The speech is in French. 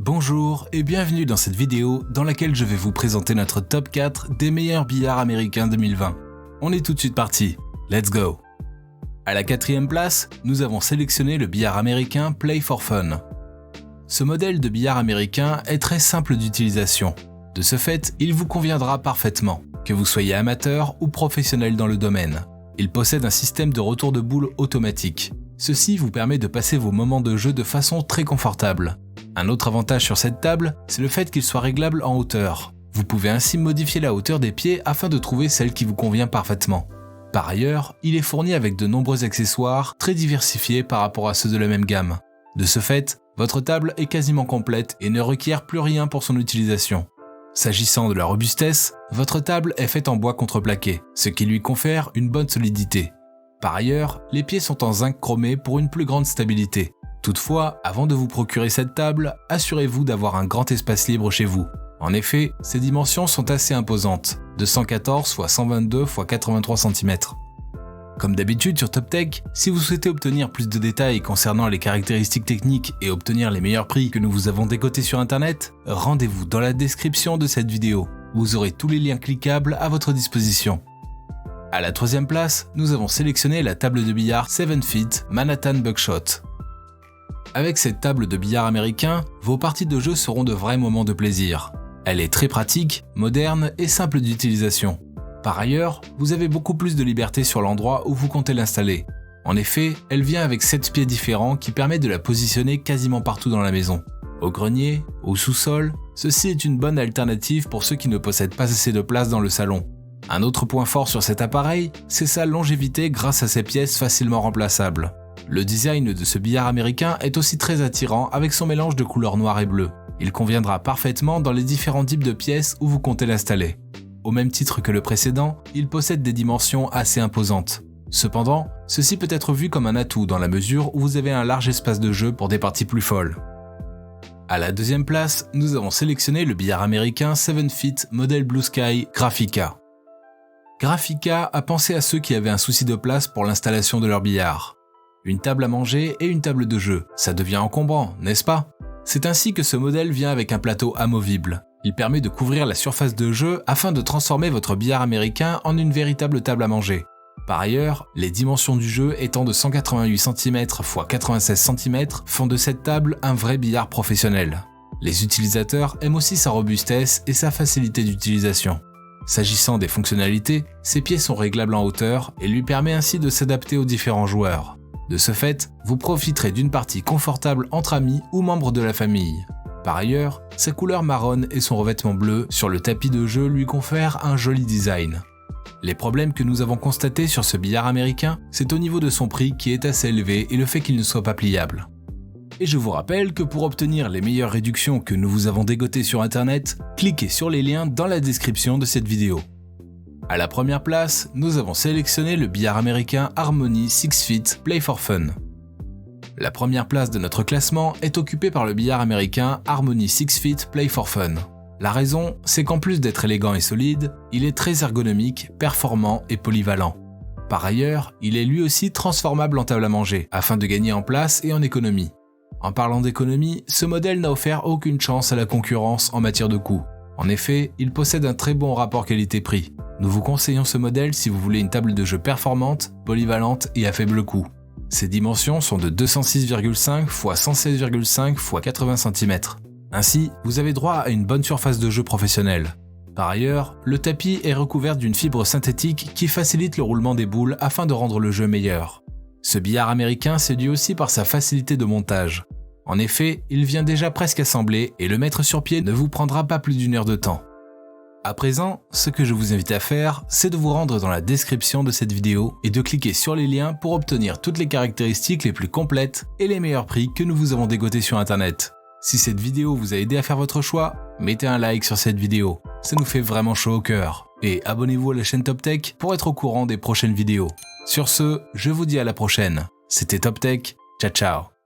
Bonjour et bienvenue dans cette vidéo dans laquelle je vais vous présenter notre top 4 des meilleurs billards américains 2020. On est tout de suite parti, let's go! À la 4e place, nous avons sélectionné le billard américain Play for Fun. Ce modèle de billard américain est très simple d'utilisation. De ce fait, il vous conviendra parfaitement, que vous soyez amateur ou professionnel dans le domaine. Il possède un système de retour de boules automatique. Ceci vous permet de passer vos moments de jeu de façon très confortable. Un autre avantage sur cette table, c'est le fait qu'il soit réglable en hauteur. Vous pouvez ainsi modifier la hauteur des pieds afin de trouver celle qui vous convient parfaitement. Par ailleurs, il est fourni avec de nombreux accessoires très diversifiés par rapport à ceux de la même gamme. De ce fait, votre table est quasiment complète et ne requiert plus rien pour son utilisation. S'agissant de la robustesse, votre table est faite en bois contreplaqué, ce qui lui confère une bonne solidité. Par ailleurs, les pieds sont en zinc chromé pour une plus grande stabilité. Toutefois, avant de vous procurer cette table, assurez-vous d'avoir un grand espace libre chez vous. En effet, ses dimensions sont assez imposantes, 214 x 122 x 83 cm. Comme d'habitude sur TopTech, si vous souhaitez obtenir plus de détails concernant les caractéristiques techniques et obtenir les meilleurs prix que nous vous avons décotés sur internet, rendez-vous dans la description de cette vidéo. Vous aurez tous les liens cliquables à votre disposition. À la 3e place, nous avons sélectionné la table de billard 7 Feet Manhattan Buckshot. Avec cette table de billard américain, vos parties de jeu seront de vrais moments de plaisir. Elle est très pratique, moderne et simple d'utilisation. Par ailleurs, vous avez beaucoup plus de liberté sur l'endroit où vous comptez l'installer. En effet, elle vient avec 7 pieds différents qui permettent de la positionner quasiment partout dans la maison. Au grenier, au sous-sol, ceci est une bonne alternative pour ceux qui ne possèdent pas assez de place dans le salon. Un autre point fort sur cet appareil, c'est sa longévité grâce à ses pièces facilement remplaçables. Le design de ce billard américain est aussi très attirant avec son mélange de couleurs noire et bleu. Il conviendra parfaitement dans les différents types de pièces où vous comptez l'installer. Au même titre que le précédent, il possède des dimensions assez imposantes. Cependant, ceci peut être vu comme un atout dans la mesure où vous avez un large espace de jeu pour des parties plus folles. À la 2e place, nous avons sélectionné le billard américain 7 Feet Model Blue Sky Graphica. Graphica a pensé à ceux qui avaient un souci de place pour l'installation de leur billard. Une table à manger et une table de jeu, ça devient encombrant, n'est-ce pas? C'est ainsi que ce modèle vient avec un plateau amovible. Il permet de couvrir la surface de jeu afin de transformer votre billard américain en une véritable table à manger. Par ailleurs, les dimensions du jeu étant de 188 cm x 96 cm font de cette table un vrai billard professionnel. Les utilisateurs aiment aussi sa robustesse et sa facilité d'utilisation. S'agissant des fonctionnalités, ses pieds sont réglables en hauteur et lui permet ainsi de s'adapter aux différents joueurs. De ce fait, vous profiterez d'une partie confortable entre amis ou membres de la famille. Par ailleurs, sa couleur marronne et son revêtement bleu sur le tapis de jeu lui confèrent un joli design. Les problèmes que nous avons constatés sur ce billard américain, c'est au niveau de son prix qui est assez élevé et le fait qu'il ne soit pas pliable. Et je vous rappelle que pour obtenir les meilleures réductions que nous vous avons dégotées sur internet, cliquez sur les liens dans la description de cette vidéo. À la 1re place, nous avons sélectionné le billard américain Harmony 6 Feet Play for Fun. La 1re place de notre classement est occupée par le billard américain Harmony 6 Feet Play for Fun. La raison, c'est qu'en plus d'être élégant et solide, il est très ergonomique, performant et polyvalent. Par ailleurs, il est lui aussi transformable en table à manger, afin de gagner en place et en économie. En parlant d'économie, ce modèle n'a offert aucune chance à la concurrence en matière de coût. En effet, il possède un très bon rapport qualité-prix. Nous vous conseillons ce modèle si vous voulez une table de jeu performante, polyvalente et à faible coût. Ses dimensions sont de 206,5 x 116,5 x 80 cm. Ainsi, vous avez droit à une bonne surface de jeu professionnelle. Par ailleurs, le tapis est recouvert d'une fibre synthétique qui facilite le roulement des boules afin de rendre le jeu meilleur. Ce billard américain séduit aussi par sa facilité de montage. En effet, il vient déjà presque assemblé et le mettre sur pied ne vous prendra pas plus d'1 heure de temps. À présent, ce que je vous invite à faire, c'est de vous rendre dans la description de cette vidéo et de cliquer sur les liens pour obtenir toutes les caractéristiques les plus complètes et les meilleurs prix que nous vous avons dégotés sur internet. Si cette vidéo vous a aidé à faire votre choix, mettez un like sur cette vidéo, ça nous fait vraiment chaud au cœur. Et abonnez-vous à la chaîne TopTech pour être au courant des prochaines vidéos. Sur ce, je vous dis à la prochaine. C'était TopTech, ciao ciao.